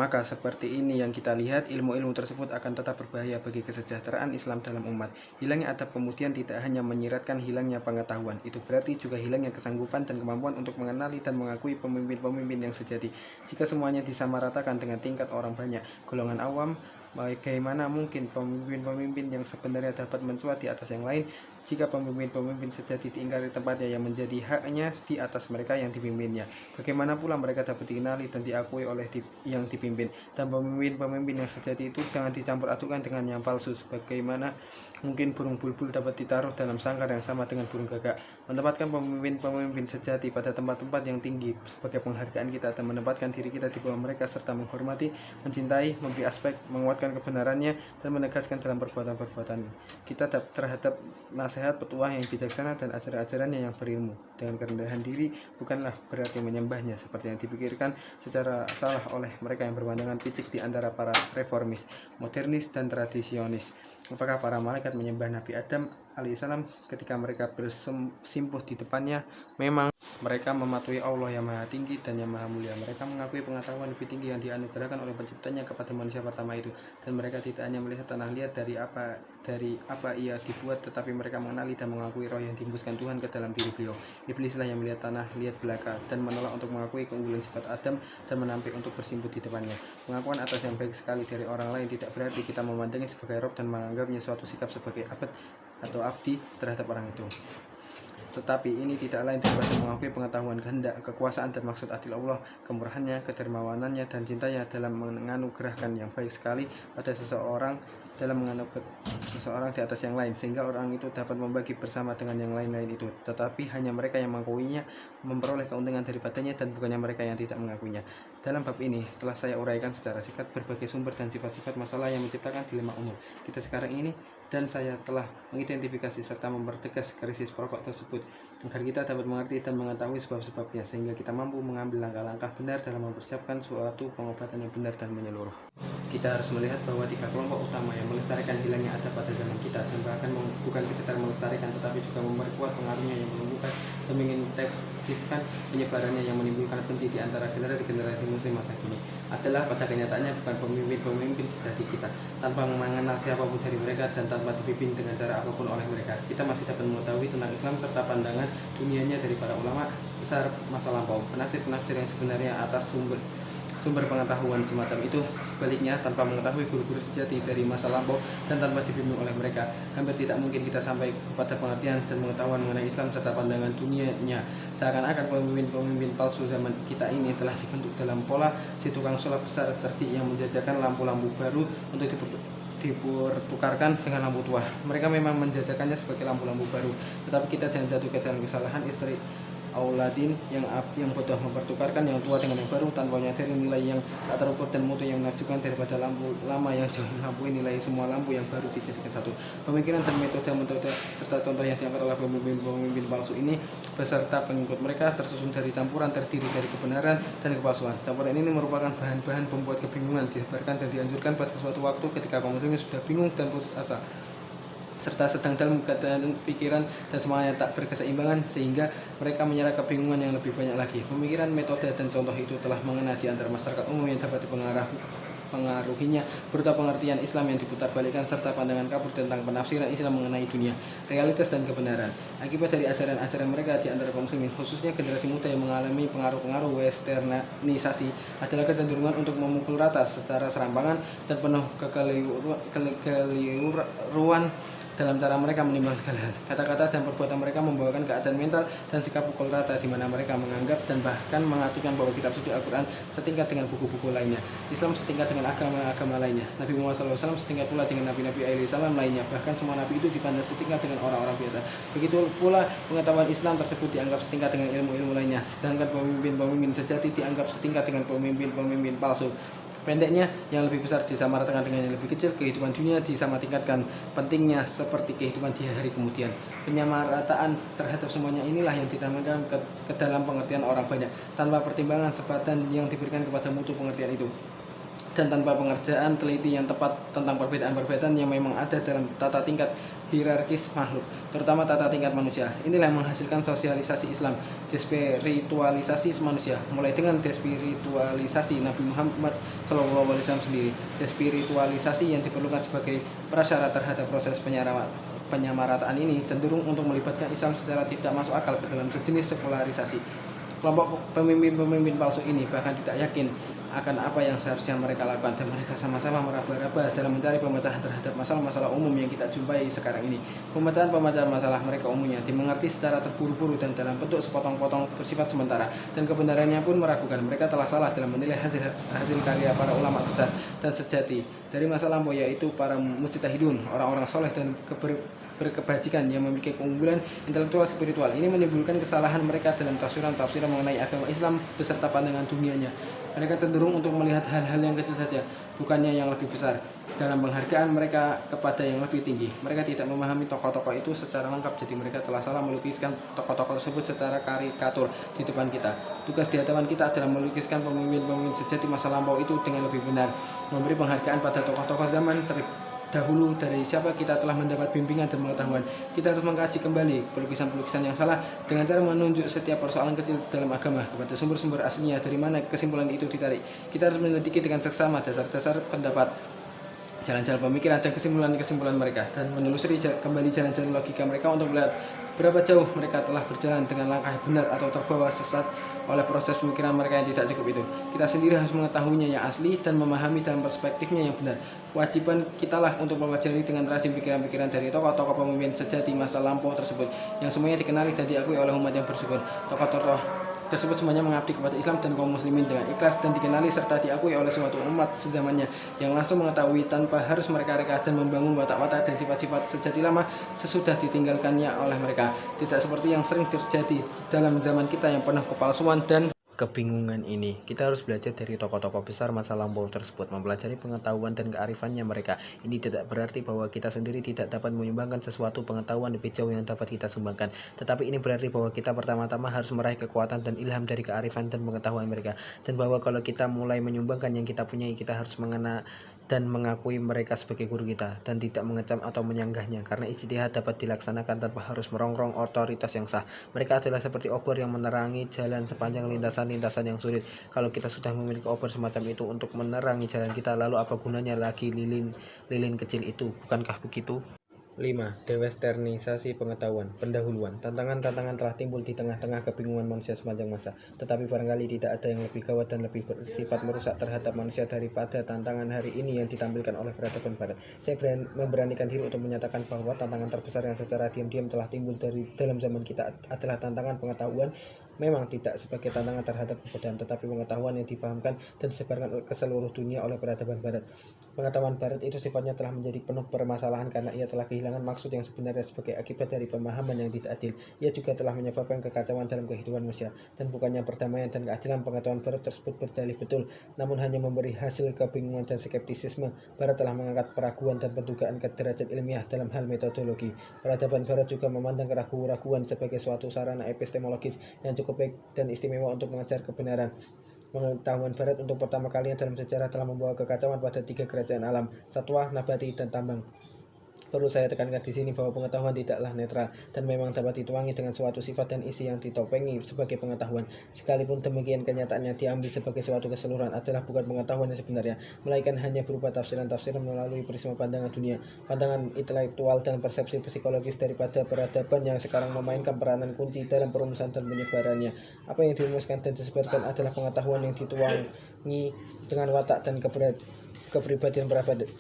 Maka seperti ini yang kita lihat, ilmu-ilmu tersebut akan tetap berbahaya bagi kesejahteraan Islam dalam umat. Hilangnya adab kemudian tidak hanya menyiratkan hilangnya pengetahuan, itu berarti juga hilangnya kesanggupan dan kemampuan untuk mengenali dan mengakui pemimpin-pemimpin yang sejati. Jika semuanya disamaratakan dengan tingkat orang banyak, golongan awam, bagaimana mungkin pemimpin-pemimpin yang sebenarnya dapat mencuat di atas yang lain? Jika pemimpin-pemimpin sejati diingkari tempatnya yang menjadi haknya di atas mereka yang dipimpinnya, bagaimana pula mereka dapat dikenali dan diakui oleh yang dipimpin? Dan pemimpin-pemimpin yang sejati itu jangan dicampur adukan dengan yang palsu. Bagaimana mungkin burung bulbul dapat ditaruh dalam sangkar yang sama dengan burung gagak? Menempatkan pemimpin-pemimpin sejati pada tempat-tempat yang tinggi sebagai penghargaan kita, dan menempatkan diri kita di bawah mereka serta menghormati, mencintai, memberi aspek, menguatkan kebenarannya, dan menegaskan dalam perbuatan-perbuatan kita terhadap nasihat petuah yang bijaksana dan ajaran-ajarannya yang berilmu. Dengan kerendahan diri bukanlah berarti menyembahnya seperti yang dipikirkan secara salah oleh mereka yang berpandangan picik di antara para reformis, modernis, dan tradisionis. Apakah para malaikat menyembah Nabi Adam alaihissalam ketika mereka bersimpuh di depannya? Memang mereka mematuhi Allah yang maha tinggi dan yang maha mulia. Mereka mengakui pengetahuan lebih tinggi yang dianugerahkan oleh penciptanya kepada manusia pertama itu. Dan mereka tidak hanya melihat tanah liat dari apa ia dibuat, tetapi mereka mengenali dan mengakui roh yang dihembuskan Tuhan ke dalam diri beliau. Iblislah yang melihat tanah liat belaka dan menolak untuk mengakui keunggulan sifat Adam dan menampik untuk bersimpuh di depannya. Pengakuan atas yang baik sekali dari orang lain tidak berarti kita memandangnya sebagai rob dan menganggapnya suatu sikap sebagai abad atau abdi terhadap orang itu. Tetapi ini tidak lain daripada mengakui pengetahuan, kehendak, kekuasaan, dan maksud adil Allah, kemurahannya, kedermawanannya, dan cintanya dalam menganugerahkan yang baik sekali pada seseorang di atas yang lain, sehingga orang itu dapat membagi bersama dengan yang lain-lain itu. Tetapi hanya mereka yang mengakuinya memperoleh keuntungan daripadanya, dan bukannya mereka yang tidak mengakuinya. Dalam bab ini telah saya uraikan secara singkat berbagai sumber dan sifat-sifat masalah yang menciptakan dilema umum kita sekarang ini, dan saya telah mengidentifikasi serta mempertegas krisis pokok tersebut agar kita dapat mengerti dan mengetahui sebab-sebabnya, sehingga kita mampu mengambil langkah-langkah benar dalam mempersiapkan suatu pengobatan yang benar dan menyeluruh. Kita harus melihat bahwa 3 kelompok utama yang melestarikan hilangnya adab pada zaman kita, dan bahkan bukan sekedar melestarikan tetapi juga memperkuat pengaruhnya yang menumbuhkan dan mengintensifkan penyebarannya yang menimbulkan benci di antara generasi-generasi muslim masa kini, adalah pada kenyataannya bukan pemimpin-pemimpin sejati kita. Tanpa mengenal siapapun dari mereka dan tanpa dipimpin dengan cara apapun oleh mereka, kita masih dapat mengetahui tentang Islam serta pandangan dunianya dari para ulama besar masa lampau, penafsir-penafsir yang sebenarnya atas sumber pengetahuan semacam itu. Sebaliknya, tanpa mengetahui guru-guru sejati dari masa lampau dan tanpa dibimbing oleh mereka, hampir tidak mungkin kita sampai kepada pengertian dan pengetahuan mengenai Islam serta pandangan dunianya. Seakan-akan pemimpin-pemimpin palsu zaman kita ini telah dibentuk dalam pola si tukang sulap besar seperti yang menjajakan lampu-lampu baru untuk dipertukarkan dengan lampu tua. Mereka memang menjajakannya sebagai lampu-lampu baru, tetapi kita jangan jatuh ke dalam kesalahan istri Auladin yang bodoh mempertukarkan yang tua dengan yang baru tanpa menyadari nilai yang tak terukur dan mutu yang menakjubkan daripada lampu lama yang jauh melampaui nilai semua lampu yang baru dijadikan satu. Pemikiran dan metode serta contoh yang diangkat oleh pemimpin palsu ini beserta pengikut mereka tersusun dari campuran terdiri dari kebenaran dan kepalsuan. Campuran ini merupakan bahan-bahan pembuat kebingungan, disebarkan dan dianjurkan pada suatu waktu ketika kaum muslimin sudah bingung dan putus asa, serta sedang dalam keadaan pikiran dan semuanya tak berkeseimbangan, sehingga mereka menyerah kebingungan yang lebih banyak lagi. Pemikiran, metode, dan contoh itu telah mengena di antara masyarakat umum yang dapat dipengaruhinya berupa pengertian Islam yang diputarbalikkan serta pandangan kabur tentang penafsiran Islam mengenai dunia, realitas, dan kebenaran. Akibat dari ajaran-ajaran mereka di antara kaum muslimin, khususnya generasi muda yang mengalami pengaruh-pengaruh westernisasi, adalah kecenderungan untuk memukul rata secara serampangan dan penuh kekeliruan dalam cara mereka menimbang segala hal. Kata-kata dan perbuatan mereka membawakan keadaan mental dan sikap pukul rata, di mana mereka menganggap dan bahkan mengaturkan bahwa kitab suci Al-Quran setingkat dengan buku-buku lainnya, Islam setingkat dengan agama-agama lainnya, Nabi Muhammad SAW setingkat pula dengan Nabi-Nabi alaihissalam lainnya, bahkan semua Nabi itu dipandang setingkat dengan orang-orang biasa. Begitu pula pengetahuan Islam tersebut dianggap setingkat dengan ilmu-ilmu lainnya, sedangkan pemimpin-pemimpin sejati dianggap setingkat dengan pemimpin-pemimpin palsu. Pendeknya, yang lebih besar disamaratakan dengan yang lebih kecil, kehidupan dunia disamatingkatkan pentingnya seperti kehidupan di hari kemudian. Penyamarataan terhadap semuanya inilah yang ditanamkan ke dalam pengertian orang banyak, tanpa pertimbangan sepadan yang diberikan kepada mutu pengertian itu, dan tanpa pengerjaan teliti yang tepat tentang perbedaan-perbedaan yang memang ada dalam tata tingkat hierarkis makhluk, terutama tata tingkat manusia. Inilah yang menghasilkan sosialisasi Islam, despiritualisasi manusia, mulai dengan despiritualisasi Nabi Muhammad globalisme sendiri. Despiritualisasi yang diperlukan sebagai prasyarat terhadap proses penyamarataan ini cenderung untuk melibatkan Islam secara tidak masuk akal ke dalam sejenis sekularisasi. Kelompok pemimpin-pemimpin palsu ini bahkan tidak yakin akan apa yang seharusnya mereka lakukan, dan mereka sama-sama meraba-raba dalam mencari pemecahan terhadap masalah-masalah umum yang kita jumpai sekarang ini. Pemecahan-pemecahan masalah mereka umumnya dimengerti secara terburu-buru dan dalam bentuk sepotong-potong bersifat sementara, dan kebenarannya pun meragukan. Mereka telah salah dalam menilai hasil karya para ulama besar dan sejati dari masa lampau, yaitu para mujtahidun, orang-orang soleh dan berkebajikan yang memiliki keunggulan intelektual spiritual. Ini menimbulkan kesalahan mereka dalam tafsiran mengenai agama Islam beserta pandangan dunianya. Mereka cenderung untuk melihat hal-hal yang kecil saja, bukannya yang lebih besar. Dalam penghargaan mereka kepada yang lebih tinggi, mereka tidak memahami tokoh-tokoh itu secara lengkap, jadi mereka telah salah melukiskan tokoh-tokoh tersebut secara karikatur di depan kita. Tugas di hadapan kita adalah melukiskan pemimpin-pemimpin sejati masa lampau itu dengan lebih benar, memberi penghargaan pada tokoh-tokoh zaman dahulu dari siapa kita telah mendapat bimbingan dan pengetahuan. Kita harus mengkaji kembali pelukisan-pelukisan yang salah dengan cara menunjuk setiap persoalan kecil dalam agama kepada sumber-sumber aslinya, dari mana kesimpulan itu ditarik. Kita harus menyelidiki dengan seksama dasar-dasar pendapat, jalan-jalan pemikiran dan kesimpulan-kesimpulan mereka, dan menelusuri kembali jalan-jalan logika mereka untuk melihat berapa jauh mereka telah berjalan dengan langkah benar atau terbawa sesat oleh proses pemikiran mereka yang tidak cukup itu. Kita sendiri harus mengetahuinya yang asli dan memahami dalam perspektifnya yang benar. Kewajiban kitalah untuk mempelajari dengan rajin pikiran-pikiran dari tokoh-tokoh pemimpin sejati masa lampau tersebut, yang semuanya dikenali dan diakui oleh umat yang bersyukur. Tokoh-tokoh tersebut semuanya mengabdi kepada Islam dan kaum muslimin dengan ikhlas dan dikenali serta diakui oleh suatu umat sezamannya yang langsung mengetahui tanpa harus mereka reka dan membangun watak-watak dan sifat-sifat sejati lama sesudah ditinggalkannya oleh mereka. Tidak seperti yang sering terjadi dalam zaman kita yang penuh kepalsuan dan kebingungan ini. Kita harus belajar dari tokoh-tokoh besar masa lampau tersebut, mempelajari pengetahuan dan kearifannya mereka. Ini tidak berarti bahwa kita sendiri tidak dapat menyumbangkan sesuatu pengetahuan lebih jauh yang dapat kita sumbangkan, tetapi ini berarti bahwa kita pertama-tama harus meraih kekuatan dan ilham dari kearifan dan pengetahuan mereka, dan bahwa kalau kita mulai menyumbangkan yang kita punyai, kita harus mengenal dan mengakui mereka sebagai guru kita, dan tidak mengecam atau menyanggahnya, karena ijtihad dapat dilaksanakan tanpa harus merongrong otoritas yang sah. Mereka adalah seperti obor yang menerangi jalan sepanjang lintasan yang sulit. Kalau kita sudah memiliki obor semacam itu untuk menerangi jalan kita, lalu apa gunanya lagi lilin kecil itu? Bukankah begitu? 5. Dewesternisasi pengetahuan. Pendahuluan. Tantangan-tantangan telah timbul di tengah-tengah kebingungan manusia sepanjang masa, tetapi barangkali tidak ada yang lebih gawat dan lebih bersifat merusak terhadap manusia daripada tantangan hari ini yang ditampilkan oleh peradaban Barat. Saya memberanikan diri untuk menyatakan bahwa tantangan terbesar yang secara diam-diam telah timbul dalam zaman kita adalah tantangan pengetahuan. Memang tidak sebagai tantangan terhadap kebodohan, tetapi pengetahuan yang difahamkan dan disebarkan ke seluruh dunia oleh peradaban Barat. Pengetahuan Barat itu sifatnya telah menjadi penuh permasalahan karena ia telah kehilangan maksud yang sebenarnya sebagai akibat dari pemahaman yang tidak adil. Ia juga telah menyebabkan kekacauan dalam kehidupan manusia, dan bukannya perdamaian dan keadilan, pengetahuan Barat tersebut berdalih betul, namun hanya memberi hasil kebingungan dan skeptisisme. Barat telah mengangkat peraguan dan pendugaan ke derajat ilmiah dalam hal metodologi. Peradaban Barat juga memandang keraguan-raguan sebagai suatu sarana epistemologis yang cukup baik dan istimewa untuk mengejar kebenaran. Pengetahuan Barat untuk pertama kalinya dalam sejarah telah membawa kekacauan pada 3 kerajaan alam, satwa, nabati, dan tambang. Perlu saya tekankan di sini bahwa pengetahuan tidaklah netral dan memang dapat dituangi dengan suatu sifat dan isi yang ditopengi sebagai pengetahuan. Sekalipun demikian, kenyataannya diambil sebagai suatu keseluruhan adalah bukan pengetahuan yang sebenarnya, melainkan hanya berupa tafsiran-tafsiran melalui prisma pandangan dunia, pandangan intelektual dan persepsi psikologis daripada peradaban yang sekarang memainkan peranan kunci dalam perumusan dan penyebarannya. Apa yang dirumuskan dan disebarkan adalah pengetahuan yang dituangi dengan watak dan kepribadian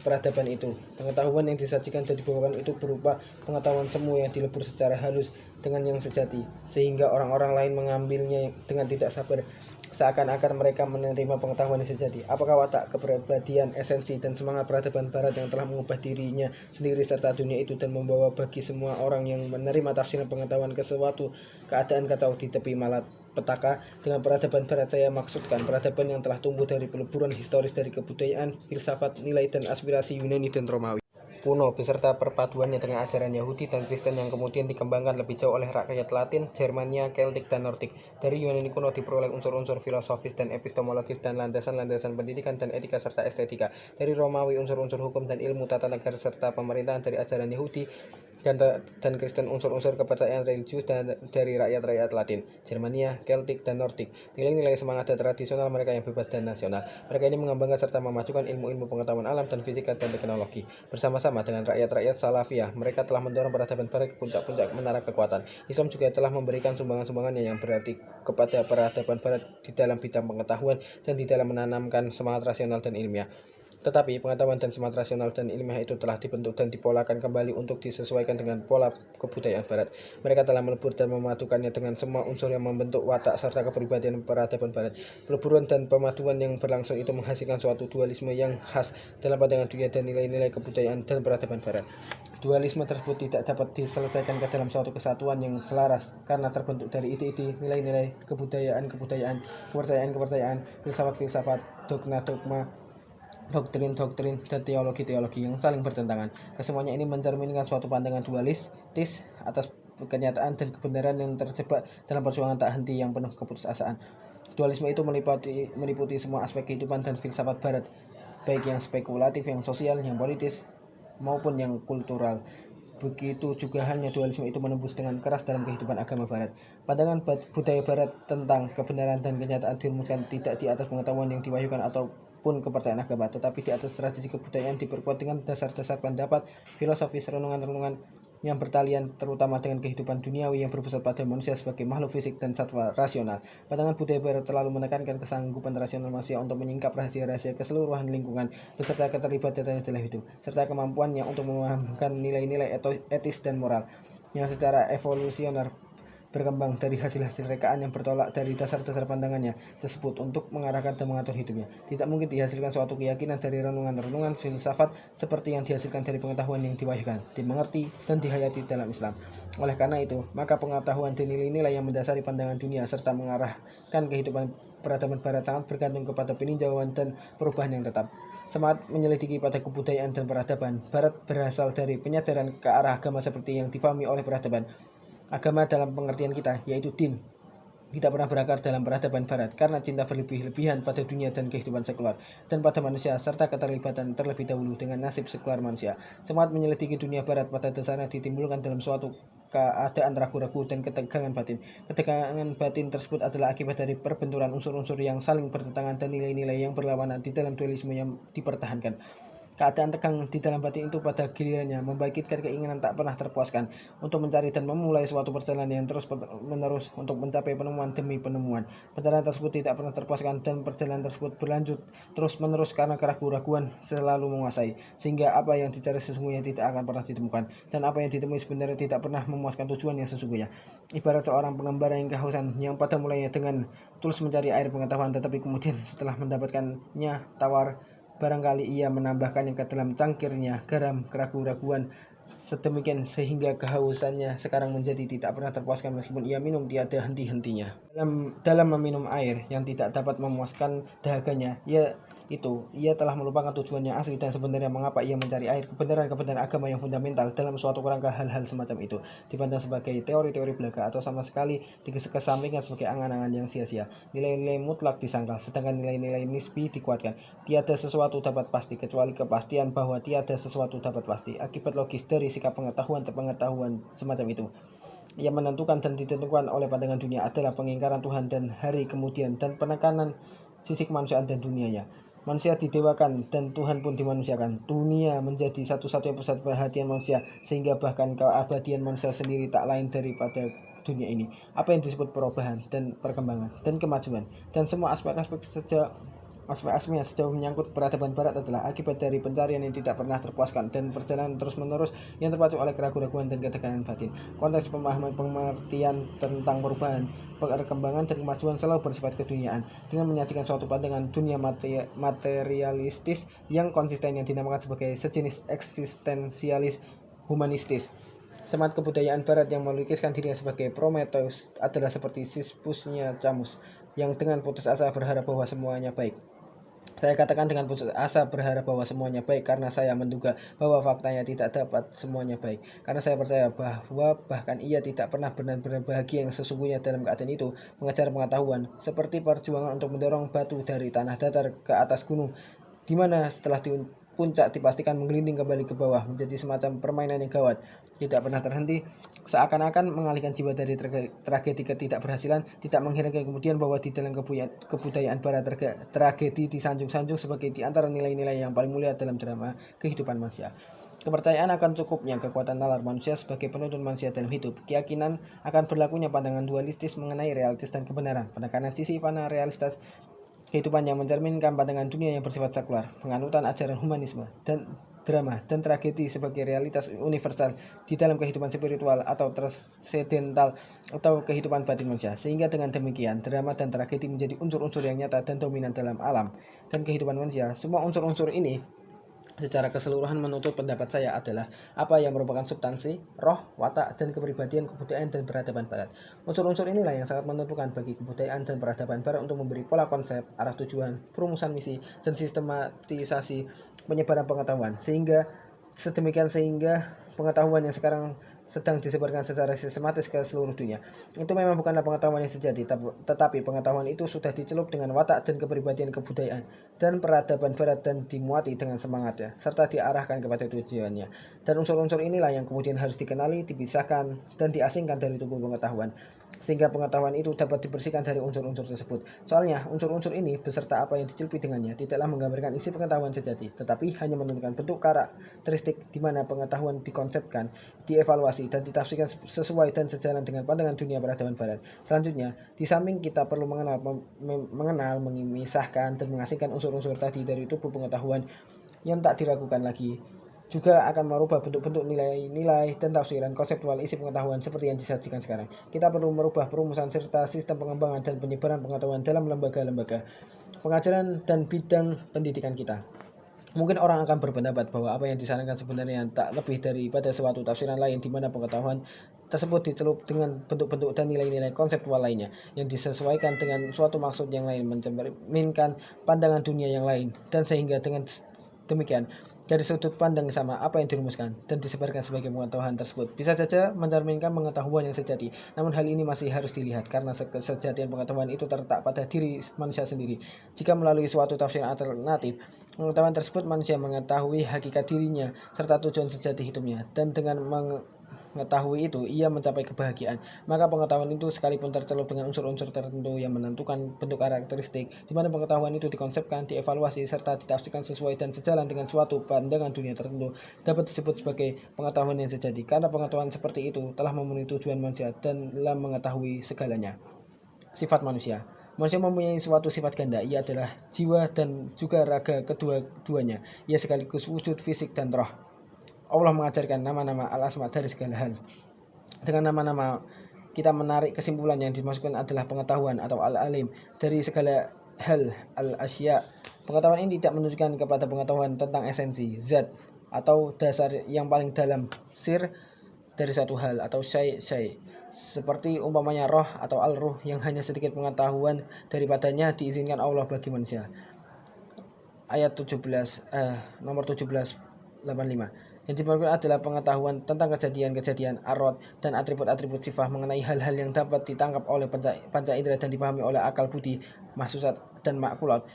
peradaban itu. Pengetahuan yang disajikan dan dibawakan itu berupa pengetahuan semu yang dilebur secara halus dengan yang sejati, sehingga orang-orang lain mengambilnya dengan tidak sabar, seakan-akan mereka menerima pengetahuan yang sejati. Apakah watak, kepribadian, esensi, dan semangat peradaban Barat yang telah mengubah dirinya sendiri serta dunia itu dan membawa bagi semua orang yang menerima tafsiran pengetahuan ke suatu keadaan kacau di tepi malapetaka? Dengan peradaban Barat saya maksudkan peradaban yang telah tumbuh dari peleburan historis dari kebudayaan, filsafat, nilai, dan aspirasi Yunani dan Romawi. kuno beserta perpaduannya dengan ajaran Yahudi dan Kristen yang kemudian dikembangkan lebih jauh oleh rakyat Latin, Germania, Keltik, dan Nordik. Dari Yunani kuno diperoleh unsur-unsur filosofis dan epistemologis dan landasan-landasan pendidikan dan etika serta estetika. Dari Romawi unsur-unsur hukum dan ilmu tata negara serta pemerintahan. Dari ajaran Yahudi dan Kristen unsur-unsur kepercayaan religius dan dari rakyat-rakyat Latin, Germania, Keltik, dan Nordik. Nilai-nilai semangat dan tradisional mereka yang bebas dan nasional. Mereka ini mengembangkan serta memajukan ilmu-ilmu pengetahuan alam dan fisika dan teknologi. Bersama-sama dengan rakyat-rakyat Salafiyah, mereka telah mendorong peradaban barat ke puncak-puncak menara kekuatan. Islam juga telah memberikan sumbangan-sumbangannya yang berarti kepada peradaban barat di dalam bidang pengetahuan dan di dalam menanamkan semangat rasional dan ilmiah. Tetapi pengetahuan dan semangat rasional dan ilmiah itu telah dibentuk dan dipolakan kembali untuk disesuaikan dengan pola kebudayaan barat. Mereka telah melebur dan memadukannya dengan semua unsur yang membentuk watak serta kepribadian peradaban barat. Peleburan dan pemaduan yang berlangsung itu menghasilkan suatu dualisme yang khas dalam pandangan dunia dan nilai-nilai kebudayaan dan peradaban barat. Dualisme tersebut tidak dapat diselesaikan ke dalam suatu kesatuan yang selaras karena terbentuk dari ide-ide, nilai-nilai, kebudayaan-kebudayaan, kepercayaan-kepercayaan, filsafat-filsafat, dogma-dogma, doktrin-doktrin, dan teologi-teologi yang saling bertentangan. Kesemuanya ini mencerminkan suatu pandangan dualistis atas kenyataan dan kebenaran yang terjebak dalam perjuangan tak henti yang penuh keputusasaan. Dualisme itu meliputi semua aspek kehidupan dan filsafat barat, baik yang spekulatif, yang sosial, yang politis, maupun yang kultural. Begitu juga halnya dualisme itu menembus dengan keras dalam kehidupan agama barat. Pandangan budaya barat tentang kebenaran dan kenyataan dirumuskan tidak di atas pengetahuan yang diwahyukan ataupun kepercayaan agama, tetapi di atas tradisi kebudayaan diperkuat dengan dasar-dasar pendapat, filosofis, renungan-renungan yang bertalian terutama dengan kehidupan duniawi yang berpusat pada manusia sebagai makhluk fisik dan satwa rasional. Pandangan budaya barat terlalu menekankan kesanggupan rasional manusia untuk menyingkap rahasia-rahasia keseluruhan lingkungan beserta keterlibatannya dalam hidup, serta kemampuannya untuk memahamkan nilai-nilai etis dan moral yang secara evolusioner berkembang dari hasil-hasil rekaan yang bertolak dari dasar-dasar pandangannya tersebut untuk mengarahkan dan mengatur hidupnya. Tidak mungkin dihasilkan suatu keyakinan dari renungan-renungan filsafat seperti yang dihasilkan dari pengetahuan yang diwahyukan, dimengerti, dan dihayati dalam Islam. Oleh karena itu, maka pengetahuan dan nilai-nilai yang mendasari pandangan dunia serta mengarahkan kehidupan peradaban barat sangat bergantung kepada peninjauan dan perubahan yang tetap. Semangat menyelidiki pada kebudayaan dan peradaban barat berasal dari penyadaran ke arah agama seperti yang difahami oleh peradaban. Agama dalam pengertian kita, yaitu din, tidak pernah berakar dalam peradaban barat karena cinta berlebih-lebihan pada dunia dan kehidupan sekular dan pada manusia serta keterlibatan terlebih dahulu dengan nasib sekular manusia. Semangat menyelidiki dunia barat pada dasarnya ditimbulkan dalam suatu keadaan ragu-ragu dan ketegangan batin. Ketegangan batin tersebut adalah akibat dari perbenturan unsur-unsur yang saling bertentangan dan nilai-nilai yang berlawanan di dalam dualisme yang dipertahankan. Keadaan tegang di dalam batin itu pada gilirannya membangkitkan keinginan tak pernah terpuaskan untuk mencari dan memulai suatu perjalanan yang terus-menerus untuk mencapai penemuan demi penemuan. Perjalanan tersebut tidak pernah terpuaskan dan perjalanan tersebut berlanjut terus-menerus karena keraguan-raguan selalu menguasai, sehingga apa yang dicari sesungguhnya tidak akan pernah ditemukan dan apa yang ditemui sebenarnya tidak pernah memuaskan tujuan yang sesungguhnya. Ibarat seorang pengembara yang kehausan yang pada mulanya dengan tulus mencari air pengetahuan, tetapi kemudian setelah mendapatkannya tawar, barangkali ia menambahkannya ke dalam cangkirnya garam keraguan-raguan sedemikian sehingga kehausannya sekarang menjadi tidak pernah terpuaskan meskipun ia minum tiada henti-hentinya. Dalam meminum air yang tidak dapat memuaskan dahaganya, ia telah melupakan tujuan yang asli dan sebenarnya mengapa ia mencari air. Kebenaran-kebenaran agama yang fundamental dalam suatu kerangka hal-hal semacam itu dipandang sebagai teori-teori belaka atau sama sekali dikesampingkan sebagai angan-angan yang sia-sia. Nilai-nilai mutlak disangkal, sedangkan nilai-nilai nisbi dikuatkan. Tiada sesuatu dapat pasti kecuali kepastian bahwa tiada sesuatu dapat pasti. Akibat logis dari sikap pengetahuan semacam itu yang menentukan dan ditentukan oleh pandangan dunia adalah pengingkaran Tuhan dan hari kemudian dan penekanan sisi kemanusiaan dan dunianya. Manusia didewakan dan Tuhan pun dimanusiakan. Dunia menjadi satu-satunya pusat perhatian manusia sehingga bahkan keabadian manusia sendiri tak lain daripada dunia ini. Apa yang disebut perubahan dan perkembangan dan kemajuan dan semua aspek-aspek yang sejauh menyangkut peradaban barat adalah akibat dari pencarian yang tidak pernah terpuaskan dan perjalanan terus-menerus yang terpacu oleh keraguan-raguan dan ketegangan batin. Konteks pemahaman pengertian tentang perubahan, perkembangan dan kemajuan selalu bersifat keduniaan dengan menyajikan suatu pandangan dunia materialistis yang konsisten yang dinamakan sebagai sejenis eksistensialis humanistis. Semangat kebudayaan barat yang melukiskan dirinya sebagai Prometheus adalah seperti Sisyphusnya Camus yang dengan putus asa berharap bahwa semuanya baik Saya katakan dengan putus asa berharap bahwa semuanya baik karena saya menduga bahwa faktanya tidak dapat semuanya baik. Karena saya percaya bahwa bahkan ia tidak pernah benar-benar bahagia yang sesungguhnya dalam keadaan itu mengejar pengetahuan seperti perjuangan untuk mendorong batu dari tanah datar ke atas gunung, di mana setelah puncak dipastikan menggelinding kembali ke bawah menjadi semacam permainan yang gawat, tidak pernah terhenti, seakan-akan mengalihkan jiwa dari tragedi ketidakberhasilan, tidak menghiraukan kemudian bahwa di dalam kebudayaan barat tragedi disanjung-sanjung sebagai di antara nilai-nilai yang paling mulia dalam drama kehidupan manusia. Kepercayaan akan cukupnya kekuatan nalar manusia sebagai penuntun manusia dalam hidup, keyakinan akan berlakunya pandangan dualistis mengenai realitas dan kebenaran, penekanan sisi fana realitas kehidupan yang mencerminkan pandangan dunia yang bersifat sekular, penganutan ajaran humanisme, dan drama dan tragedi sebagai realitas universal di dalam kehidupan spiritual atau transendental atau kehidupan batin manusia. Sehingga dengan demikian, drama dan tragedi menjadi unsur-unsur yang nyata dan dominan dalam alam dan kehidupan manusia. Semua unsur-unsur ini secara keseluruhan menuntut pendapat saya adalah apa yang merupakan substansi, roh, watak, dan kepribadian kebudayaan dan peradaban barat. Unsur-unsur inilah yang sangat menentukan bagi kebudayaan dan peradaban barat untuk memberi pola konsep, arah tujuan, perumusan misi, dan sistematisasi penyebaran pengetahuan. Sehingga pengetahuan yang sekarang sedang disebarkan secara sistematis ke seluruh dunia itu memang bukanlah pengetahuan yang sejati, tetapi pengetahuan itu sudah dicelup dengan watak dan kepribadian kebudayaan dan peradaban barat dan dimuati dengan semangatnya serta diarahkan kepada tujuannya. Dan unsur-unsur inilah yang kemudian harus dikenali, dipisahkan, dan diasingkan dari tubuh pengetahuan sehingga pengetahuan itu dapat dibersihkan dari unsur-unsur tersebut. Soalnya unsur-unsur ini beserta apa yang dicelupi dengannya tidaklah menggambarkan isi pengetahuan sejati, tetapi hanya menentukan bentuk karakteristik di mana pengetahuan dikonsepkan, dievaluasi, dan ditafsirkan sesuai dan sejalan dengan pandangan dunia peradaban barat. Selanjutnya, di samping kita perlu mengenal, memisahkan, dan mengasingkan unsur-unsur tadi dari tubuh pengetahuan yang tak diragukan lagi, juga akan merubah bentuk-bentuk nilai-nilai dan tafsiran konseptual isi pengetahuan seperti yang disajikan sekarang. Kita perlu merubah perumusan serta sistem pengembangan dan penyebaran pengetahuan dalam lembaga-lembaga pengajaran dan bidang pendidikan kita. Mungkin orang akan berpendapat bahwa apa yang disarankan sebenarnya tak lebih daripada suatu tafsiran lain di mana pengetahuan tersebut dicelup dengan bentuk-bentuk dan nilai-nilai konseptual lainnya yang disesuaikan dengan suatu maksud yang lain, mencerminkan pandangan dunia yang lain, dan sehingga dengan demikian dari sudut pandang sama apa yang dirumuskan dan disebarkan sebagai pengetahuan tersebut bisa saja mencerminkan pengetahuan yang sejati. Namun hal ini masih harus dilihat karena kesejatian pengetahuan itu terletak pada diri manusia sendiri. Jika melalui suatu tafsiran alternatif pengetahuan tersebut manusia mengetahui hakikat dirinya serta tujuan sejati hidupnya, dan dengan mengetahui itu ia mencapai kebahagiaan, maka pengetahuan itu sekalipun tercelup dengan unsur-unsur tertentu yang menentukan bentuk karakteristik, di mana pengetahuan itu dikonsepkan, dievaluasi, serta ditafsirkan sesuai dan sejalan dengan suatu pandangan dunia tertentu, dapat disebut sebagai pengetahuan yang sejati, karena pengetahuan seperti itu telah memenuhi tujuan manusia dan telah mengetahui segalanya. Sifat manusia. Manusia mempunyai suatu sifat ganda, ia adalah jiwa dan juga raga kedua-duanya. Ia sekaligus wujud fisik dan roh. Allah mengajarkan nama-nama al-asma dari segala hal. Dengan nama-nama kita menarik kesimpulan yang dimasukkan adalah pengetahuan atau al-alim dari segala hal, al-asya. Pengetahuan ini tidak menunjukkan kepada pengetahuan tentang esensi, zat, atau dasar yang paling dalam, sir dari suatu hal atau syai', seperti umpamanya roh atau al-ruh yang hanya sedikit pengetahuan daripadanya diizinkan Allah bagi manusia. Ayat 17 nomor 1785. Yang dimaksudkan adalah pengetahuan tentang kejadian-kejadian arot dan atribut-atribut sifat mengenai hal-hal yang dapat ditangkap oleh panca indera dan dipahami oleh akal budi, mahsusat, dan makulat,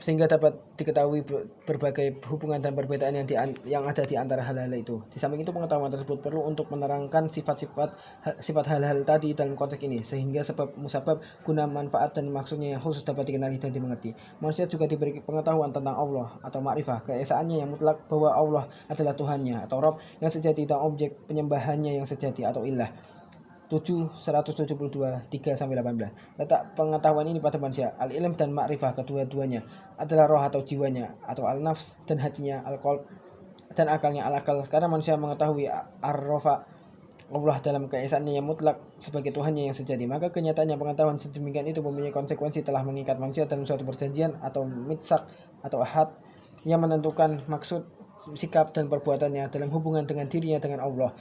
sehingga dapat diketahui berbagai hubungan dan perbedaan yang ada di antara hal-hal itu. Di samping itu pengetahuan tersebut perlu untuk menerangkan sifat hal-hal tadi dalam konteks ini, sehingga sebab musabab, guna, manfaat, dan maksudnya yang khusus dapat dikenali dan dimengerti. Manusia juga diberi pengetahuan tentang Allah atau ma'rifah, keesaannya yang mutlak bahwa Allah adalah Tuhannya atau Rabb yang sejati dan objek penyembahannya yang sejati atau ilah. 172 3-18. Letak pengetahuan ini pada manusia, al-ilm dan ma'rifah kedua-duanya adalah roh atau jiwanya, atau al-nafs dan hatinya, al-qalb dan akalnya, al-akal, karena manusia mengetahui ar-rafa Allah dalam keesaannya yang mutlak sebagai Tuhannya yang sejati. Maka kenyataannya pengetahuan sedemikian itu mempunyai konsekuensi telah mengikat manusia dalam suatu perjanjian atau mitsak atau ahad yang menentukan maksud, sikap, dan perbuatannya dalam hubungan dengan dirinya dengan Allah.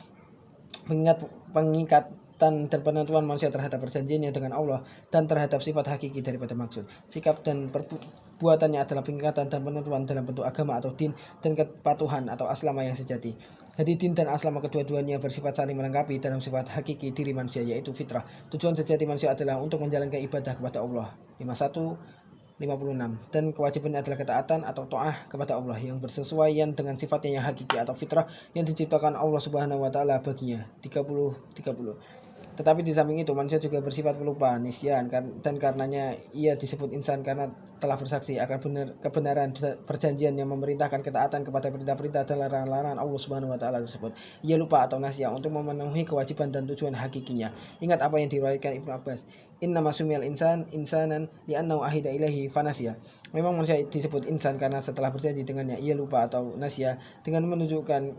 Pengikat ketetapan dan penentuan manusia terhadap perjanjiannya dengan Allah dan terhadap sifat hakiki daripada maksud. Sikap dan perbuatannya adalah pengingatan dan penentuan dalam bentuk agama atau din dan kepatuhan atau aslama yang sejati. Jadi din dan aslama kedua-duanya bersifat saling melengkapi dalam sifat hakiki diri manusia, yaitu fitrah. Tujuan sejati manusia adalah untuk menjalankan ibadah kepada Allah. 51-56. Dan kewajibannya adalah ketaatan atau ta'ah kepada Allah yang bersesuaian dengan sifatnya yang hakiki atau fitrah yang diciptakan Allah Subhanahu wa taala baginya. 30-30. Tetapi di samping itu manusia juga bersifat pelupa, nisyan, dan karenanya ia disebut insan karena telah bersaksi akan kebenaran perjanjian yang memerintahkan ketaatan kepada perintah-perintah dan larangan-larangan Allah Subhanahu wa taala tersebut. Ia lupa atau nasya untuk memenuhi kewajiban dan tujuan hakikinya. Ingat apa yang diriwayatkan Ibnu Abbas, innama sumiyal insan insanan li'annahu ahida ilaihi fanasya. Memang manusia disebut insan karena setelah berjanji dengannya ia lupa atau nasya, dengan menunjukkan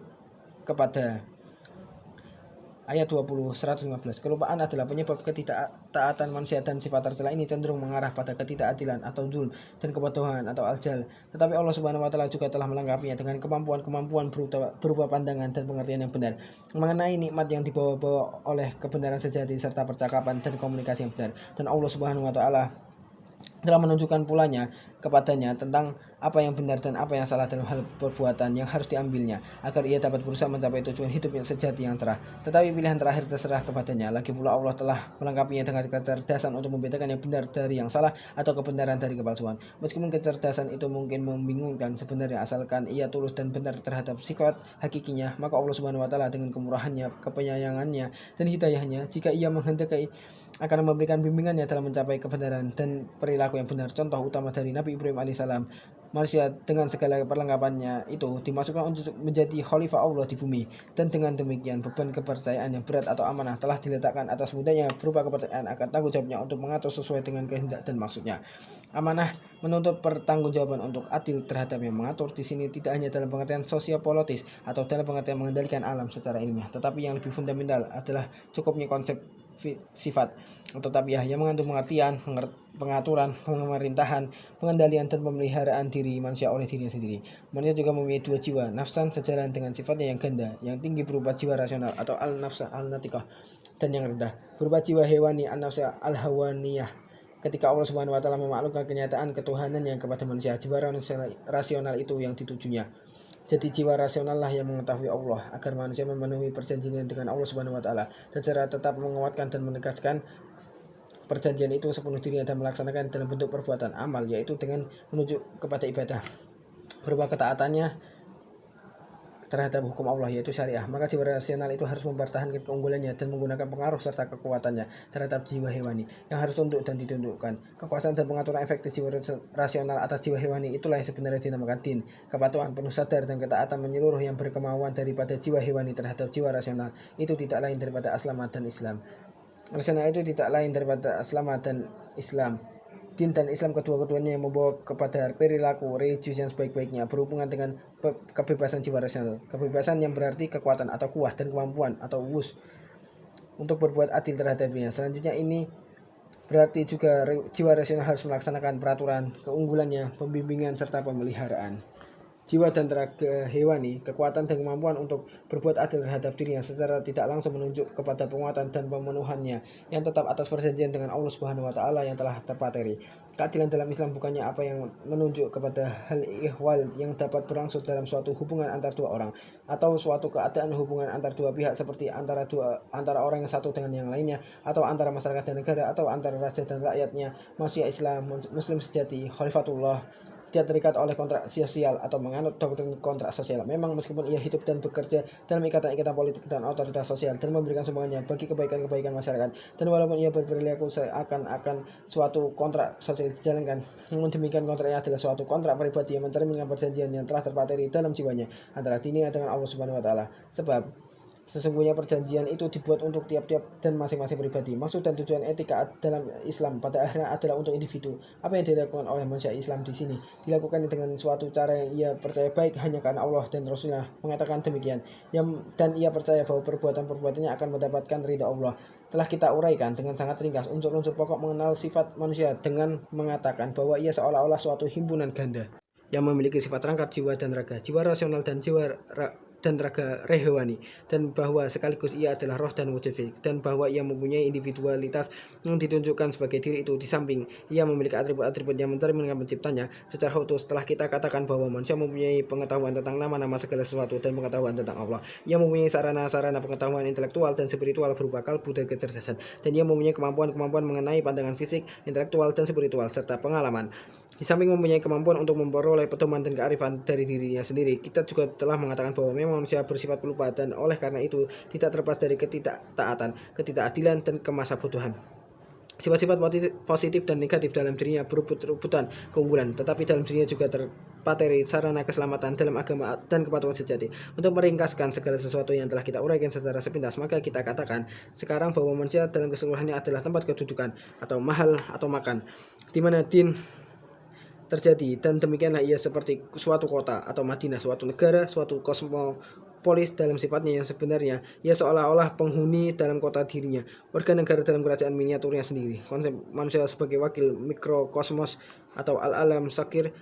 kepada ayat 20-115. Kelupaan adalah penyebab ketidaktaatan manusia dan sifat tercela ini cenderung mengarah pada ketidakadilan atau zulm dan kebodohan atau aljal. Tetapi Allah Subhanahu wa taala juga telah melengkapinya dengan kemampuan-kemampuan berupa pandangan dan pengertian yang benar mengenai nikmat yang dibawa-bawa oleh kebenaran sejati serta percakapan dan komunikasi yang benar. Dan Allah Subhanahu wa taala telah menunjukkan pulanya kepadanya tentang apa yang benar dan apa yang salah dalam hal perbuatan yang harus diambilnya agar ia dapat berusaha mencapai tujuan hidup yang sejati yang cerah. Tetapi pilihan terakhir terserah kepadanya. Lagi pula Allah telah melengkapinya dengan kecerdasan untuk membedakan yang benar dari yang salah atau kebenaran dari kepalsuan. Meskipun kecerdasan itu mungkin membingungkan sebenarnya asalkan ia tulus dan benar terhadap sifat hakikinya, maka Allah Subhanahu wa taala dengan kemurahannya, kepenyayangannya dan hidayahnya, jika ia menghendaki, akan memberikan bimbingannya dalam mencapai kebenaran dan perilaku yang benar. Contoh utama dari Nabi Ibrahim alaihissalam, manusia dengan segala perlengkapannya itu dimasukkan untuk menjadi khalifah Allah di bumi, dan dengan demikian beban kepercayaan yang berat atau amanah telah diletakkan atas budanya berupa kepercayaan akan tanggung jawabnya untuk mengatur sesuai dengan kehendak dan maksudnya. Amanah menuntut pertanggungjawaban untuk adil terhadap yang mengatur di sini tidak hanya dalam pengertian sosiopolitis atau dalam pengertian mengendalikan alam secara ilmiah, tetapi yang lebih fundamental adalah cukupnya konsep sifat atau tabiah yang mengandung pengertian, pengaturan, pemerintahan, pengendalian dan pemeliharaan diri manusia oleh dirinya sendiri. Manusia juga mempunyai dua jiwa, nafsan sejalan dengan sifatnya yang ganda, yang tinggi berupa jiwa rasional atau al-nafsa al-natikah, dan yang rendah berupa jiwa hewani an-nafsa al-hawaniyah. Ketika Allah Subhanahu wa taala memaklumkan kenyataan ketuhanannya kepada manusia, jiwa rasional itu yang ditujunya. Jadi jiwa rasional lah yang mengetahui Allah agar manusia memenuhi perjanjian dengan Allah Subhanahu wa taala secara tetap menguatkan dan menegaskan perjanjian itu sepenuh dirinya dan melaksanakan dalam bentuk perbuatan amal, yaitu dengan menuju kepada ibadah berupa ketaatannya terhadap hukum Allah yaitu syariah. Maka jiwa rasional itu harus mempertahankan keunggulannya dan menggunakan pengaruh serta kekuatannya terhadap jiwa hewani yang harus tunduk dan ditundukkan. Kekuasaan dan pengaturan efektif jiwa rasional atas jiwa hewani itulah yang sebenarnya dinamakan din. Kepatuhan penuh sadar dan ketaatan menyeluruh yang berkemauan daripada jiwa hewani terhadap jiwa rasional itu tidak lain daripada aslama dan Islam. Rasional itu tidak lain daripada aslama dan Islam. Din dan Islam kedua-keduanya yang membawa kepada perilaku religius yang sebaik-baiknya berhubungan dengan kebebasan jiwa rasional. Kebebasan yang berarti kekuatan atau kuah dan kemampuan atau wus untuk berbuat adil terhadap dirinya. Selanjutnya ini berarti juga jiwa rasional harus melaksanakan peraturan, keunggulannya, pembimbingan serta pemeliharaan. Jiwa dan tenaga hewani, kekuatan dan kemampuan untuk berbuat adil terhadap dirinya secara tidak langsung menunjuk kepada penguatan dan pemenuhannya yang tetap atas perjanjian dengan Allah Subhanahu wa taala yang telah terpateri. Keadilan dalam Islam bukannya apa yang menunjuk kepada hal ihwal yang dapat berlangsung dalam suatu hubungan antar dua orang atau suatu keadaan hubungan antar dua pihak seperti antara orang yang satu dengan yang lainnya, atau antara masyarakat dan negara, atau antara raja dan rakyatnya. Manusia Islam, muslim sejati, khalifatullah, tidak terikat oleh kontrak sosial atau menganut doktrin kontrak sosial. Memang meskipun ia hidup dan bekerja dalam ikatan-ikatan politik dan otoritas sosial dan memberikan sumbangannya bagi kebaikan-kebaikan masyarakat, dan walaupun ia berperilaku seakan-akan suatu kontrak sosial dijalankan, namun demikian kontraknya adalah suatu kontrak pribadi yang mencerminkan perjanjian yang telah terpateri dalam jiwanya antara dirinya dengan Allah Subhanahu wa taala. Sebab sesungguhnya perjanjian itu dibuat untuk tiap-tiap dan masing-masing pribadi. Maksud dan tujuan etika dalam Islam pada akhirnya adalah untuk individu. Apa yang dilakukan oleh manusia Islam di sini dilakukan dengan suatu cara yang ia percaya baik hanya karena Allah dan Rasulnya mengatakan demikian. Dan ia percaya bahwa perbuatan-perbuatannya akan mendapatkan ridha Allah. Telah kita uraikan dengan sangat ringkas unsur-unsur pokok mengenal sifat manusia dengan mengatakan bahwa ia seolah-olah suatu himpunan ganda yang memiliki sifat rangkap jiwa dan raga, jiwa rasional dan jiwa dan raga rehewani, dan bahwa sekaligus ia adalah roh dan wujud fiik, dan bahwa ia mempunyai individualitas yang ditunjukkan sebagai diri itu, di samping ia memiliki atribut-atribut yang mencerminkan penciptanya secara utuh. Setelah kita katakan bahwa manusia mempunyai pengetahuan tentang nama-nama segala sesuatu dan pengetahuan tentang Allah, ia mempunyai sarana-sarana pengetahuan intelektual dan spiritual berupa kalbu dan kecerdasan, dan ia mempunyai kemampuan-kemampuan mengenai pandangan fisik, intelektual, dan spiritual serta pengalaman. Di samping mempunyai kemampuan untuk memperoleh pedoman dan kearifan dari dirinya sendiri, kita juga telah mengatakan bahwa memang manusia bersifat pelupa, dan oleh karena itu tidak terlepas dari ketidaktaatan, ketidakadilan, dan kemasabodohan. Sifat-sifat positif dan negatif dalam dirinya berebut-rebutan keunggulan, tetapi dalam dirinya juga terpateri sarana keselamatan dalam agama dan kepatuhan sejati. Untuk meringkaskan segala sesuatu yang telah kita uraikan secara sepintas, maka kita katakan sekarang bahwa manusia dalam keseluruhannya adalah tempat kedudukan atau mahal atau makan, di mana din terjadi, dan demikianlah ia seperti suatu kota atau Madinah, suatu negara, suatu kosmopolis dalam sifatnya yang sebenarnya. Ia seolah-olah penghuni dalam kota dirinya, warga negara dalam kerajaan miniaturnya sendiri. Konsep manusia sebagai wakil mikrokosmos atau al-alam sakir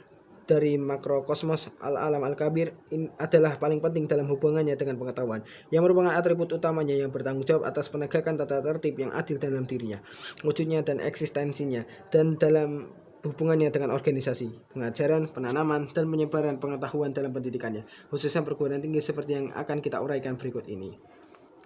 dari makrokosmos al-alam al-kabir adalah paling penting dalam hubungannya dengan pengetahuan, yang merupakan atribut utamanya yang bertanggung jawab atas penegakan tata tertib yang adil dalam dirinya, wujudnya dan eksistensinya, dan dalam hubungannya dengan organisasi, pengajaran, penanaman, dan penyebaran pengetahuan dalam pendidikannya, khususnya perguruan tinggi seperti yang akan kita uraikan berikut ini.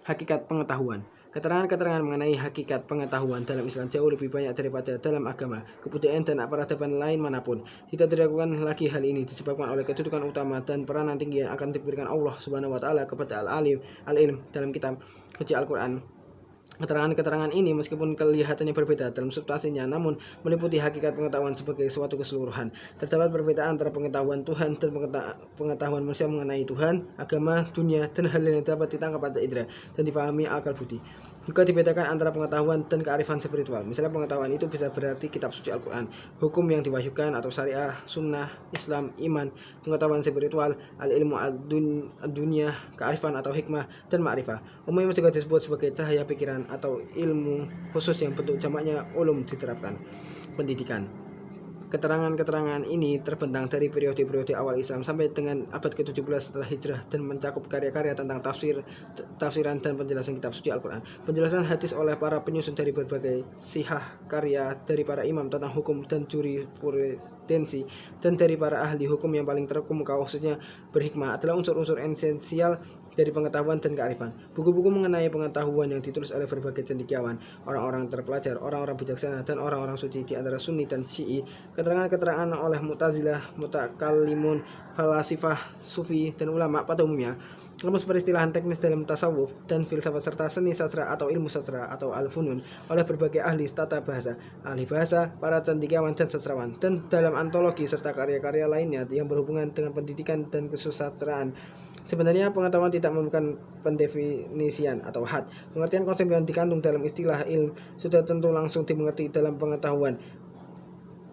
Hakikat pengetahuan. Keterangan-keterangan mengenai hakikat pengetahuan dalam Islam jauh lebih banyak daripada dalam agama, kebudayaan, dan peradaban lain manapun. Tidak diragukan lagi hal ini disebabkan oleh kedudukan utama dan peranan tinggi yang akan diberikan Allah Subhanahu wa Ta'ala kepada al-ilm dalam kitab suci Al-Quran. Keterangan-keterangan ini meskipun kelihatannya berbeda dalam substansinya, namun meliputi hakikat pengetahuan sebagai suatu keseluruhan. Terdapat perbedaan antara pengetahuan Tuhan dan pengetahuan manusia mengenai Tuhan, agama, dunia, dan hal yang dapat ditangkap pada indera dan difahami akal budi. Juga dibedakan antara pengetahuan dan kearifan spiritual. Misalnya pengetahuan itu bisa berarti kitab suci Al-Quran, hukum yang diwahyukan atau syariah, sunnah, Islam, iman. Pengetahuan spiritual, al-ilmu ad-dunya, kearifan atau hikmah, dan ma'rifah. Umumnya juga disebut sebagai cahaya pikiran atau ilmu khusus yang bentuk jamaknya ulum diterapkan. Pendidikan. Keterangan-keterangan ini terbentang dari periode-periode awal Islam sampai dengan abad ke-17 setelah hijrah, dan mencakup karya-karya tentang tafsiran dan penjelasan kitab suci Al-Quran, penjelasan hadis oleh para penyusun dari berbagai sihah, karya dari para imam tentang hukum dan jurisprudensi, dan dari para ahli hukum yang paling terkemuka khususnya berhikmah, adalah unsur-unsur esensial dari pengetahuan dan kearifan. Buku-buku mengenai pengetahuan yang ditulis oleh berbagai cendekiawan, orang-orang terpelajar, orang-orang bijaksana, dan orang-orang suci di antara Sunni dan Syi'i. Keterangan-keterangan oleh Mu'tazilah, Mutakallimun, falasifah, sufi, dan ulama pada umumnya. Namun peristilahan teknis dalam tasawuf dan filsafat serta seni sastra atau ilmu sastra atau al-funun oleh berbagai ahli tata bahasa, ahli bahasa, para cendekiawan dan sastrawan, dan dalam antologi serta karya-karya lainnya yang berhubungan dengan pendidikan dan kesusastraan. Sebenarnya pengetahuan tidak memerlukan pendefinisian atau had. Pengertian konsep yang dikandung dalam istilah ilm sudah tentu langsung dimengerti dalam pengetahuan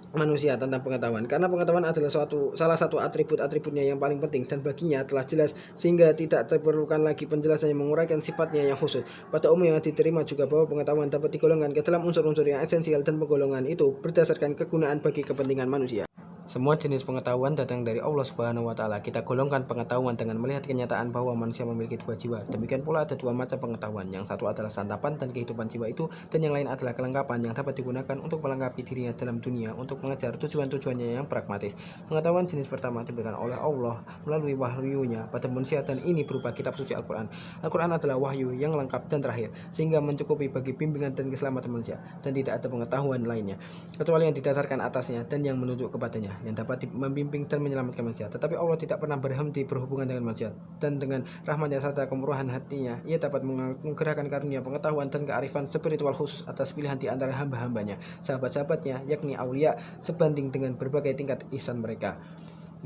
manusia tentang pengetahuan, karena pengetahuan adalah salah satu atribut-atributnya yang paling penting, dan baginya telah jelas sehingga tidak diperlukan lagi penjelasan yang menguraikan sifatnya yang khusus. Pada umumnya diterima juga bahwa pengetahuan dapat digolongkan ke dalam unsur-unsur yang esensial, dan penggolongan itu berdasarkan kegunaan bagi kepentingan manusia. Semua jenis pengetahuan datang dari Allah Subhanahu wa Ta'ala. Kita golongkan pengetahuan dengan melihat kenyataan bahwa manusia memiliki dua jiwa. Demikian pula ada dua macam pengetahuan. Yang satu adalah santapan dan kehidupan jiwa itu, dan yang lain adalah kelengkapan yang dapat digunakan untuk melengkapi dirinya dalam dunia untuk mengejar tujuan-tujuannya yang pragmatis. Pengetahuan jenis pertama diberikan oleh Allah melalui wahyunya pada manusia, dan ini berupa kitab suci Al-Quran. Al-Quran adalah wahyu yang lengkap dan terakhir, sehingga mencukupi bagi bimbingan dan keselamatan manusia, dan tidak ada pengetahuan lainnya kecuali yang didasarkan atasnya dan yang menunjuk kepadanya, yang dapat membimbing dan menyelamatkan manusia. Tetapi Allah tidak pernah berhenti berhubungan dengan manusia, dan dengan rahmatnya serta kemurahan hatinya, ia dapat menganugerahkan karunia pengetahuan dan kearifan spiritual khusus atas pilihan di antara hamba-hambanya, sahabat-sahabatnya, yakni aulia, sebanding dengan berbagai tingkat ihsan mereka.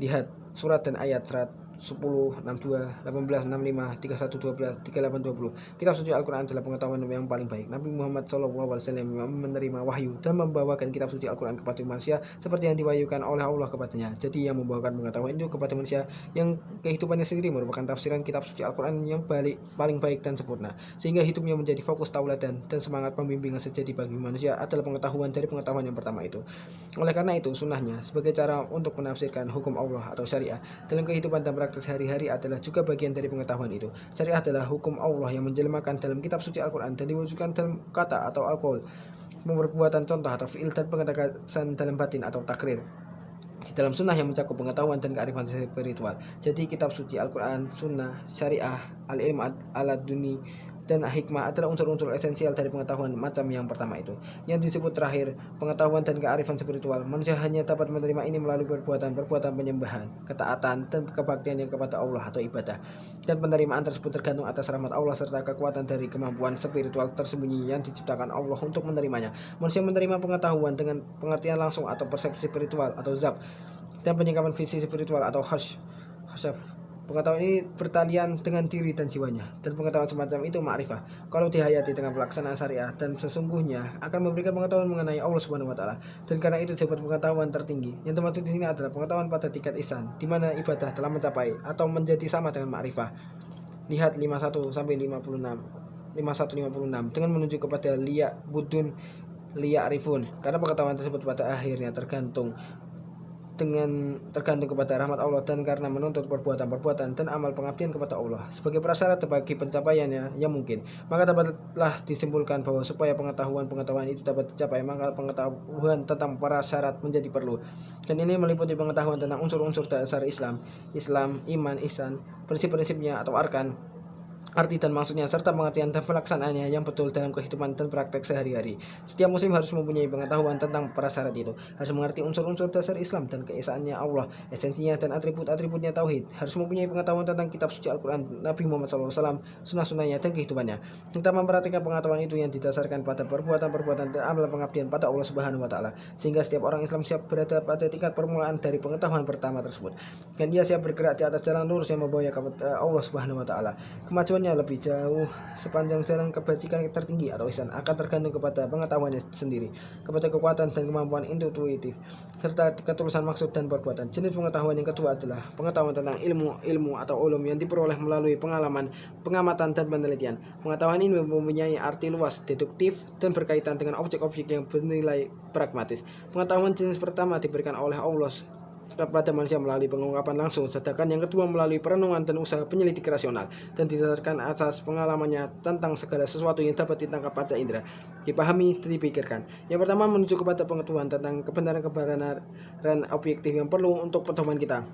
Lihat surat dan ayat 10, 62, 18, 65, 31, 12, 38, 20. Kitab suci Al-Quran adalah pengetahuan yang paling baik. Nabi Muhammad SAW menerima wahyu dan membawakan kitab suci Al-Quran kepada manusia seperti yang diwahyukan oleh Allah kepadanya. Jadi yang membawakan pengetahuan itu kepada manusia yang kehidupannya sendiri merupakan tafsiran kitab suci Al-Quran yang paling baik dan sempurna, sehingga hidupnya menjadi fokus tauladan dan semangat pembimbingan sejati bagi manusia adalah pengetahuan dari pengetahuan yang pertama itu. Oleh karena itu, sunnahnya sebagai cara untuk menafsirkan hukum Allah atau syariah dalam kehidupan dan praktek sehari-hari adalah juga bagian dari pengetahuan itu. Syariah adalah hukum Allah yang menjelmakan dalam kitab suci Al-Quran dan diwujudkan dalam kata atau alkohol, perbuatan contoh atau fi'il dan pengetegasan dalam batin atau takrir di dalam sunnah yang mencakup pengetahuan dan kearifan spiritual. Jadi kitab suci Al-Quran, sunnah, syariah, al-ilm al-laduni, dan hikmah adalah unsur-unsur esensial dari pengetahuan macam yang pertama itu. Yang disebut terakhir, pengetahuan dan kearifan spiritual. Manusia hanya dapat menerima ini melalui perbuatan penyembahan, ketaatan, dan kebaktian yang kepada Allah atau ibadah. Dan penerimaan tersebut tergantung atas rahmat Allah serta kekuatan dari kemampuan spiritual tersembunyi yang diciptakan Allah untuk menerimanya. Manusia menerima pengetahuan dengan pengertian langsung atau persepsi spiritual atau zak, dan penyikapan visi spiritual atau hasyaf. Pengetahuan ini bertalian dengan diri dan jiwanya, dan pengetahuan semacam itu ma'rifah. Kalau dihayati dengan pelaksanaan syariah dan sesungguhnya akan memberikan pengetahuan mengenai Allah Subhanahu wa taala. Dan karena itu disebut pengetahuan tertinggi. Yang termasuk di sini adalah pengetahuan pada tingkat ihsan, di mana ibadah telah mencapai atau menjadi sama dengan ma'rifah. Lihat 51 sampai 56. 51-56 dengan menuju kepada liya budun liya arifun. Karena pengetahuan tersebut pada akhirnya tergantung kepada rahmat Allah dan karena menuntut perbuatan dan amal pengabdian kepada Allah sebagai prasyarat bagi pencapaiannya yang mungkin, maka dapatlah disimpulkan bahwa supaya pengetahuan itu dapat dicapai, maka pengetahuan tentang prasyarat menjadi perlu, dan ini meliputi pengetahuan tentang unsur-unsur dasar Islam, iman, ihsan, prinsip-prinsipnya atau arkan, arti dan maksudnya, serta pengertian dan pelaksanaannya yang betul dalam kehidupan dan praktek sehari-hari. Setiap muslim harus mempunyai pengetahuan tentang prasyarat itu, harus mengerti unsur-unsur dasar Islam dan keesaannya Allah, esensinya dan atribut-atributnya tauhid, harus mempunyai pengetahuan tentang kitab suci Al-Quran, Nabi Muhammad SAW, sunnah-sunnahnya dan kehidupannya. Kita mempraktikkan pengetahuan itu yang didasarkan pada perbuatan dan amal pengabdian pada Allah Subhanahu wa taala, sehingga setiap orang Islam siap berada pada tingkat permulaan dari pengetahuan pertama tersebut, dan dia siap bergerak di atas jalan lurus yang membawanya kepada Allah Subhanahu wa taala. Kemajuan lebih jauh sepanjang jalan kebajikan tertinggi atau ihsan akan tergantung kepada pengetahuannya sendiri, kepada kekuatan dan kemampuan intuitif, serta ketulusan maksud dan perbuatan. Jenis pengetahuan yang kedua adalah pengetahuan tentang ilmu atau ulum yang diperoleh melalui pengalaman, pengamatan, dan penelitian. Pengetahuan ini mempunyai arti luas, deduktif, dan berkaitan dengan objek-objek yang bernilai pragmatis. Pengetahuan jenis pertama diberikan oleh Allah kepada manusia melalui pengungkapan langsung, sedangkan yang kedua melalui perenungan dan usaha penyelidik rasional, dan didasarkan atas pengalamannya tentang segala sesuatu yang dapat ditangkap panca indera, dipahami dan dipikirkan. Yang pertama menuju kepada pengetahuan tentang kebenaran objektif yang perlu untuk pedoman kita,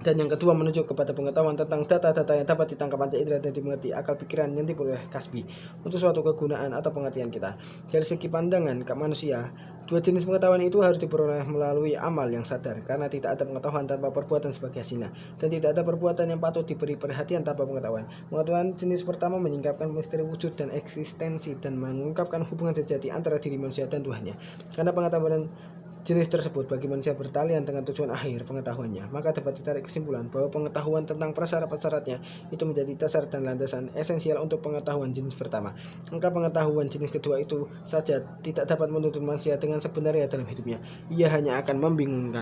dan yang kedua menuju kepada pengetahuan tentang data-data yang dapat ditangkap panca indera dan dimengerti akal pikiran yang diperoleh kasbi untuk suatu kegunaan atau pengertian kita. Dari segi pandangan ke manusia, dua jenis pengetahuan itu harus diperoleh melalui amal yang sadar, karena tidak ada pengetahuan tanpa perbuatan sebagai hasilnya, dan tidak ada perbuatan yang patut diberi perhatian tanpa pengetahuan. Pengetahuan jenis pertama menyingkapkan misteri wujud dan eksistensi dan mengungkapkan hubungan sejati antara diri manusia dan Tuhannya. Karena pengetahuan jenis tersebut bagi manusia bertalian dengan tujuan akhir pengetahuannya, maka dapat ditarik kesimpulan bahwa pengetahuan tentang prasyarat-prasyaratnya itu menjadi dasar dan landasan esensial untuk pengetahuan jenis pertama. Maka pengetahuan jenis kedua itu saja tidak dapat menuntut manusia dengan sebenarnya dalam hidupnya. Ia hanya akan membingungkan.